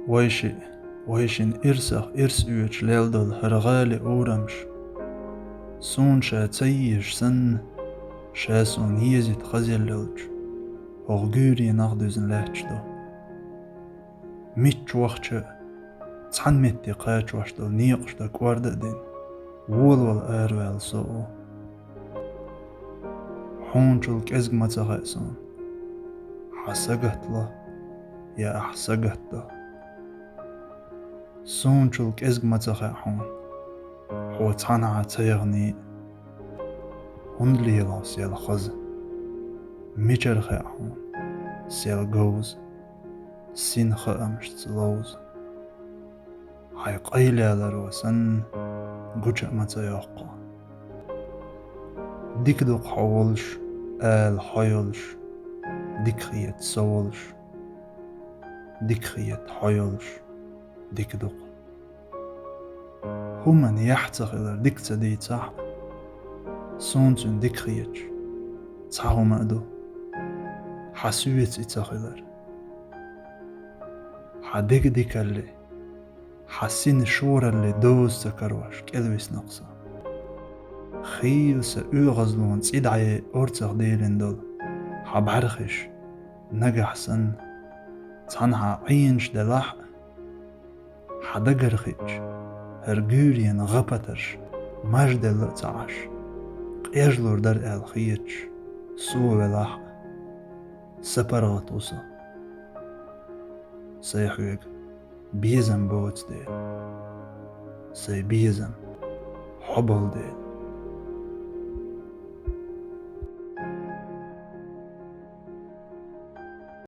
ويشن إرسخ إرس أوش ليلدل هرغالي أورمش سون شا تسيش سن شا سون يزيد خزيل للج هغيري نغدوزن لاتش دو ميتش وقتش تحن متي قاتش واشدو نيقش دا كوارد دين وول أروال سو حونشل كزق متغيسون حسقت له يا أحسقت له سونشل كزق متغي حون هو تحنع تيغني هندلي لا سيال خز ميجر خي حون سيال جوز سين خامش تلوز هاي قيلة لروسن قجع متياقا ديك دوق حولش آل حيولش ديك خيت سولش ديك خيت حيولش ديك دوق همان يحتغلر ديك تدي تح سونتون ديك خيتش تحو مأدو حسويت اتغلر حديك ديك اللي حسين شورا اللي دوز تكروش كالويس نقصة خيل سأغزلون تيدعي أورتغ ديلين دول حبعرخش نجح سن تنها عينش دلح حدقرخش هرجورين غبترش مجد اللتعش قيجلور در الخيتش سو بلح سبرغتوسا سيحويق بيزم بوت ديل سي بيزم حبل ديل